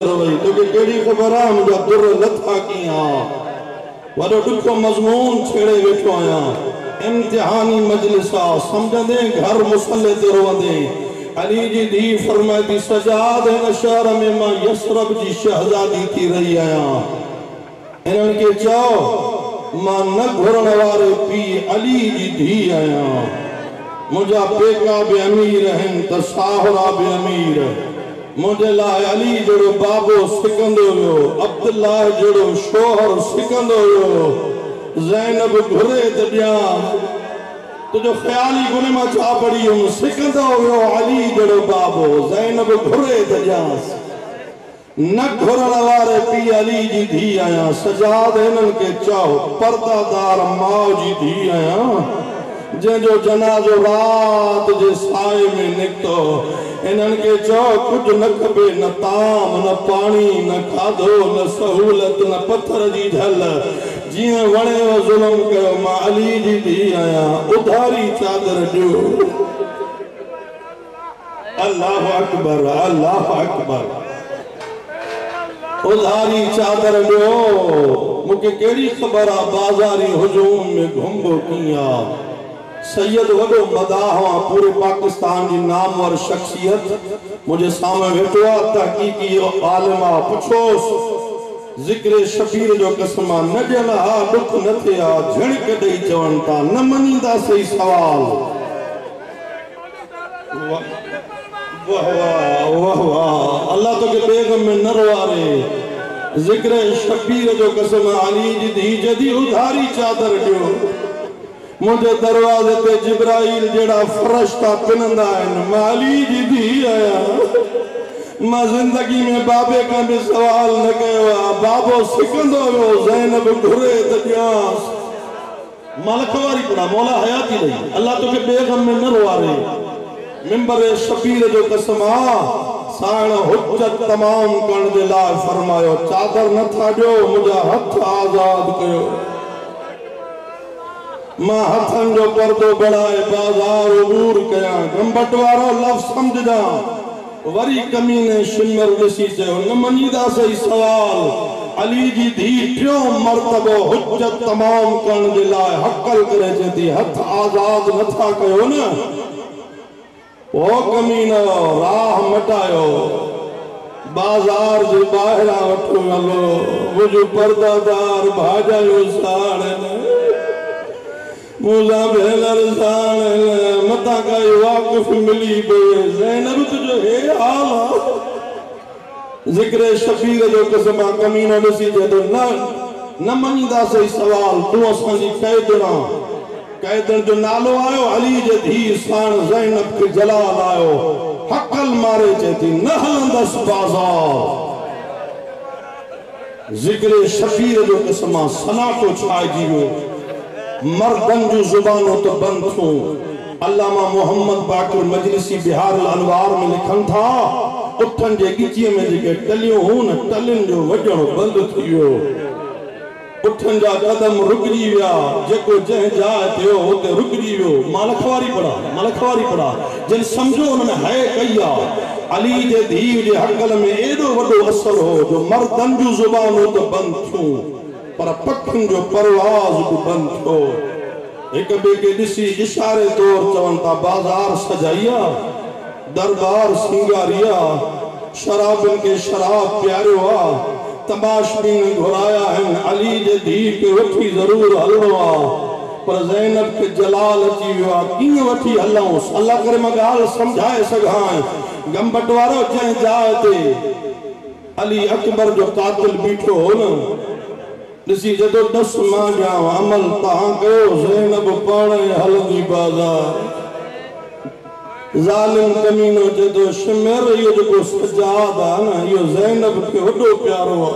तो केड़ी खबर आ मुझा दुर लथा किया वडो दुखो मजमून छेड़े वेठो आया इम्तिहानी मजलिसा समझंदे घर मुसल्ले ते रोंदे अली जी धी फरमाती सजाद है शहर में मां यसरब जी शहजादी थी रही आया इन्हन के चओ मां न घुरण वारे पी अली जी धी आया मुझा पेका भी अमीर हैं त साहरा भी अमीर मुझे लाए अली जड़ो बाबो सिकंदो हो अब्दुल्ला जड़ो शोहर सिकंदो हो ज़ैनब घुरे त ॾिया तुझो ख्याली गुने मा छा पड़ी हूं सिकंदो हो अली जड़ो बाबो ज़ैनब घुरे त ॾियांस न घुरण वारे पी अली जी धी आया सजाद इन्हन के चओ पर्दादार माओ जी धी आया जो जनाजो रात जे साए में निकतो इन्हन के चो कुछ न खबे न ताम न पानी न खाधो न सहूलत न पत्थर जी ढल जिए वणे वो जुल्म कयो मां अली जी धी आया उधारी चादर दियो अल्लाह अकबर उधारी चादर दियो मुके केड़ी खबर आ बाजारी हुजूम में घुमबो किया सैयद वडो मदाह पूरे पाकिस्तान की नामवर शख्सियत मुझे सामने वेठो तहकीकी आलिमा पुछोस जिक्र शबीर जो कसमा न ॾियला दुख न थिया झिणक ॾेई चवनि था न मनींदा सही सवाल वाह वाह वाह अल्लाह तो के बेगम में न रोआरे जिक्र शबीर जो कसम अली जी धी जदी उधारी चादर दियो मुझे दरवाजे पे जिब्राइल जेड़ा फरिश्ता पिनंदा है मां अली जी धी आया मां जिंदगी में बाबे का भी सवाल न कयो बाबो सिकंदो हो ज़ैनब घुरे त ॾियांस मलकवारी पड़ा मौला हयाती दई अल्लाह तो के बेगम में न रोआरे मिंबर शबीर जो कसम साण हुज्जत तमाम करण दे लाइ फरमायो चादर न था ॾियो मुझा हथ आजाद कयो मां हथन जो पर्दो बढ़ाए बाजार उबूर कया गंबट वारो लफ्ज़ समझदा वरी कमीने शिमर ॾिसी चयो न मनीदा सही सवाल अली जी धी टियों मर्तबो हुज्जत तमाम करण जे लाइ हकल करे चेती हथ आजाद नथा कयो न ओ कमीनो राह मटायो बाजार जे ॿाहिरां वठो हलो मुझो पर्दादार भाॼायो साड़ मुला भेलर साण मता काई वाक़िफ मिली बे ज़ैनब तुझो हे हाल जिक्र शबीर जो कसमा कमीनो ॾिसी चए न मनीदा सही सवाल तू असां जी कैदन जो नालो आयो अली जे धी साण ज़ैनब के जलाल आयो हकल मारे चेती न हलंदस बाजार जिक्र शबीर जो कसमा सनाटो छाइजी वियो मर्दन जो जुबानों तो बंद थो अल्लामा मोहम्मद बाकिर मजलिसी बिहार अनवार में लिखन था उठन जे गिची में जेके टलियो हो न टलिन जो वजण बंद थियो उठन जा कदम रुकजी विया जेको जह जाए थियो होते रुकजी वियो मलखवारी पड़ा जिन समझो उन्हें है कया अली जे धी जे हकल में एडो वडो असर हो जो मर्दन जो जुबानों तो बंद थो पर पखन जो परवाज को बंद हो एक बे के दिसी इशारे तौर चवन ता बाजार सजाइया दरबार सिंगारिया शराबन के शराब प्यारो आ तमाशबीन घुराया है अली जे धी के वठी जरूर हलवा पर ज़ैनब के जलाल अची वियो की वठी हलऊं अल्लाह करे मैं गाल समझाए सगा गंबट वारो जे जाते अली अकबर जो कातिल बीठो हो न दिसी जदो 10 मां जा अमल तहां कयो ज़ैनब पाणे हलंदी बाजार जालिम कमीनो जदो शिमर यो जो सजाद आ न यो ज़ैनब के वडो प्यारो आ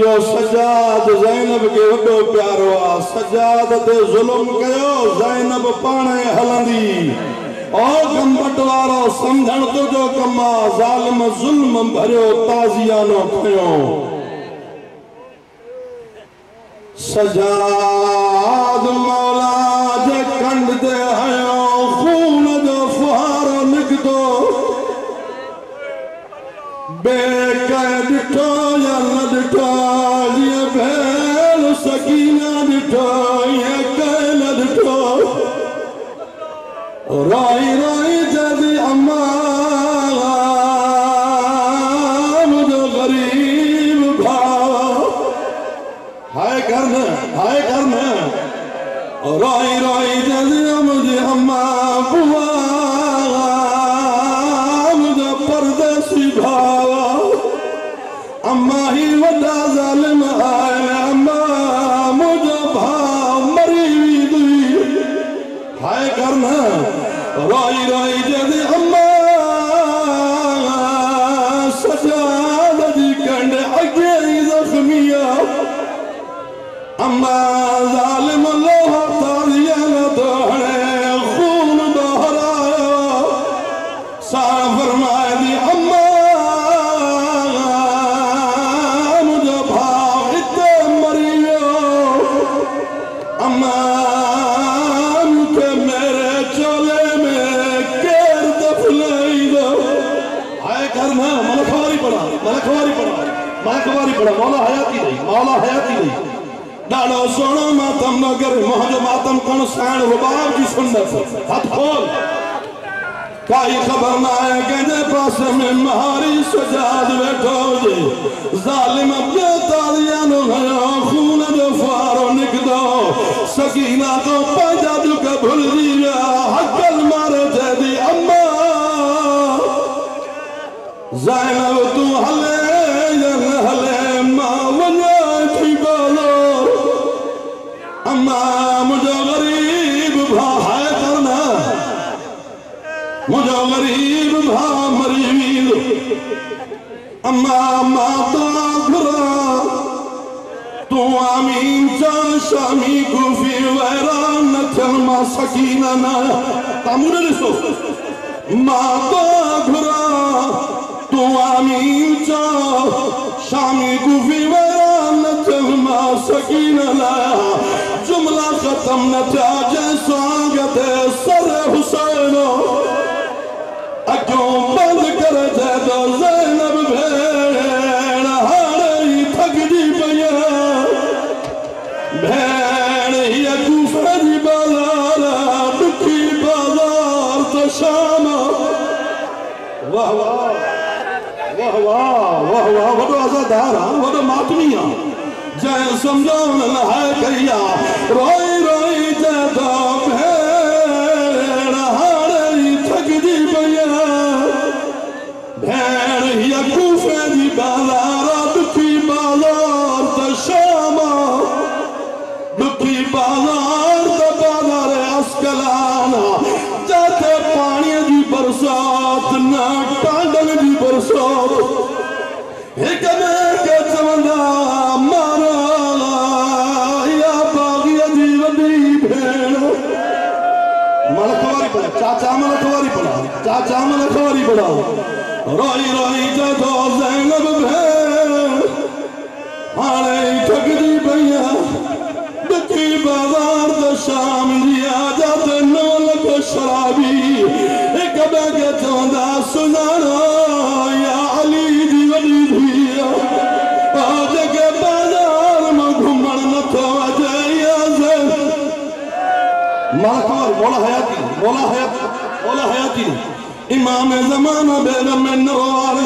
यो सजाद ज़ैनब के वडो प्यारो आ सजाद ते जुल्म कयो ज़ैनब पाणे हलंदी और गंबट वारो समझण तो जो कमा जालिम जुल्म भरियो ताजियानो खयो सजाद मौला जे कंड दे हयो खून जो फुहारो निकतो बेकर दिठो या न दिठो ये भेल सकीना दिठो ये कैल दिठो रोई रोई जदी अम्मा मुझे गरीब भाव हाय करना रोई रोई जदी मुझे अम्मा बुआ मुझे परदेसी भाव अम्मा ही वड्डा ज़ालिम है अम्मा मुझे भाव मरी हुई हाय करना रोई रोई जदी अम्मा सजाद जी कंड अगे ही जख्मिया अम्मा ज़ालिम लोह तारिया न तोड़े खून दोहराया सा फरमाए दी अम्मा मुझे भाव इतने मरियो अम्मा मुझे मेरे चोले में केर दफनाई दो हाय करना मलखवारी पड़ा मौला हयाती नहीं डालो सोनो मातम मगर मोहजो मातम कौन साण रुबाब की सुन्नत हाथ खोल काई खबर ना है कहने पास में महारी सजाद बैठो जे जालिम बेतालिया नो गयो खून जो फारो निकदो सकीना तो पंजा दुका भूल दिया हकल मारे जदी अम्मा ज़ैनब तू हले जन हले मां वने थी बोलो अम्मा मुझे गरीब भा है करना मुझे गरीब भा मरीद अम्मा माता घुरा तू आमीन चा शामी गुफी वैरान थलमा सकीना ना तामुरे लिसो माता घुरा तू आमीन चा शामी गुफी वैरान थलमा सकीना ना जुमला खत्म न था जैसा गते सर हुसैनो अक्यों बंद कर दे दो ज़ैनब भेड़ हारे ही थकदी पया भेड़ ही कूफे दी बाजार दुखी बाजार तो शाम वाह वाह वाह वाह वाह वाह वडो आज़ादार वडो मातमिया जय समझो न है करिया रोई रोई जदा भेड़ हारे ही थकदी पया भेड़ ही कूफे दी बाजार दुखी बाजार तो शामा दुखी बाजार तो बाजार अस्कलाना जाते पानी की बरसात ना टांडल की बरसात एक में के चवंदा मारा या बागिया दी वडी भेड़ मलखवारी पड़ा चाचा मलखवारी पड़ा रोई रोई जदो ज़ैनब भेड़ हाणे ठगदी पया दुखी बाजार तो शाम दिया जाते 9 लख शराबी एक के चवंदा सुनानो या अली दी वडी धिया जगे बाजार में घुमण न थो अचे या मलखवारी मौला हयाती इमाम ज़माना बेर में नवार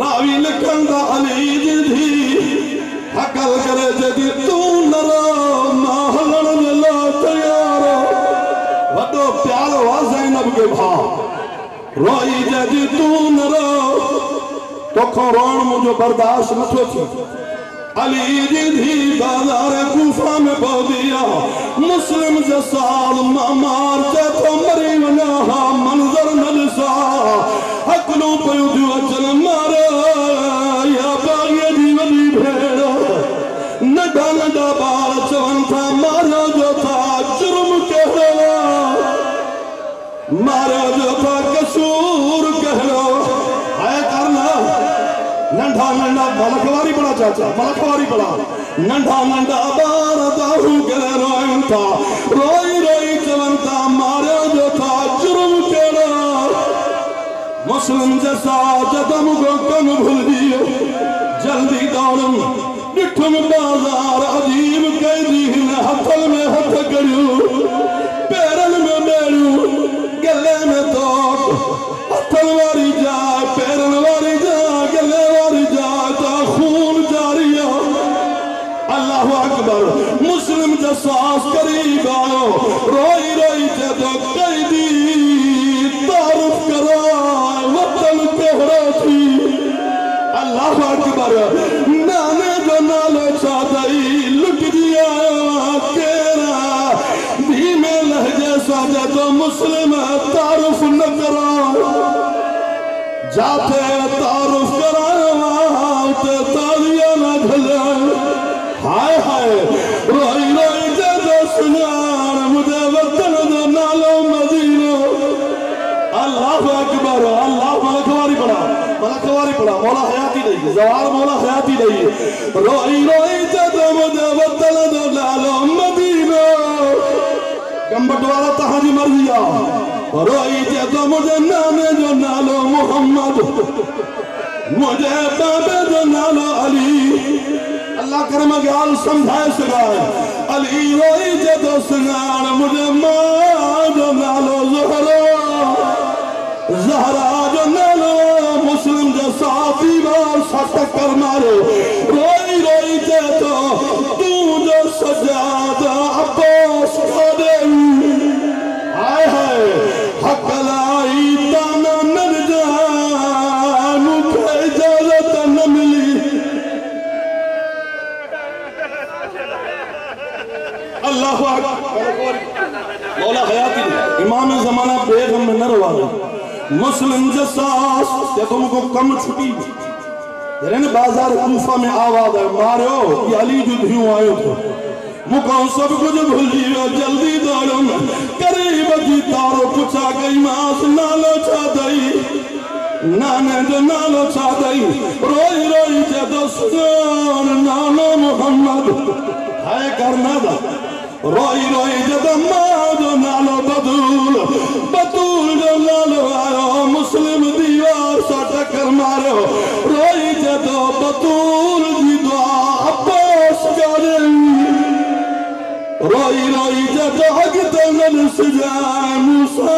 रावी लिखंदा अली दी धी हकल करे जदी तू नरो महलन ला तैयार वडो प्यारो वा ज़ैनब के भाव रोई जदी तू नरो तोखो रोण मुझो बर्दाश्त न थो थी अली जी धी बाजार कूफा में पहुंचिया मुस्लिम जसाल मार ते तो मरी वना मंजर न ॾिसा हकलू पयूं थियूं अचनि मारे या बागीअ जी वॾी भेड़ नंढा नंढा ॿार चवनि था मारियो जो था जुर्म कहिड़ो मारियो जो था कसूर कहिड़ो है करना नंढा नंढा मलखवारी पड़ा चाचा मलखवारी पड़ा नंढा नंढा ॿार दाहू करे रोइनि था रोई रोई चवनि था मारियो जो था जुर्म कहिड़ो मुस्लिम जैसा जदम को कम वतन भूलियो जल्दी दौड़म डिठुम बाजार अजीब कैदी हथल में हथ करियो पैरन में बेड़ू गले में तो हथल वारी जाए पैरन वारी जाए गले वारी जाए तो खून जारी अल्लाह अकबर मुस्लिम जसास करीब आयो रोई रोई जदो कैदी तारुफ करा वतन कोहरा थी अल्लाह अकबर नाने जो नालो चादई लुट दिया केरा धीमे लहजे साजे तो मुस्लिम तारुफ न करा जाते तारुफ करा ते तालियां न घले हाय हाय रोई रोई जदो सुनार मुझे वतन जो नालो मदीना अल्लाह अकबर अल्लाह मलकवारी पड़ा मौला हयाती नहीं जवार मौला हयाती नहीं रोई रोई जदो मुझे वतन जो नालो मदीना गंबट वाला तहाजी मर्जिया रोई जदो मुझे नाने जो नालो मोहम्मद मुझे बाबे जो नालो अली अल्लाह करम ग्याल समझाए सगाए अली रोई जदो सुनान मुझे मां जो नालो ज़हरा जो नालो मुस्लिम जो साथी बार सटक कर मारो रोई रोई जदो तू जो सजादा अब्बास का देवी हाय हाय हक लाई ताना नर जा मुझे इजाजत न मिली अल्लाह मौला हयाती इमाम जमाना बेगम में न रवा मुस्लिम जसास या तुमको कम छुटी ने बाजार कूफा में आवाज है मारो ये अली जो धियों आयो थे मुको सब कुछ भूलियो जल्दी दौड़ो करीब जी तारो पूछा गई मास नालो छा दई नाने जो नालो छा दई रोई रोई जदो सुन नालो मोहम्मद है करना दा रोई रोई जदो मां जो नालो बतूल बतूल जो नालो आयो मुस्लिम दीवार सा टक्कर मारो रोई जदो बतूल जी दुआ अब्बास करे रोई रोई जदो अगते नल सजाए मूसा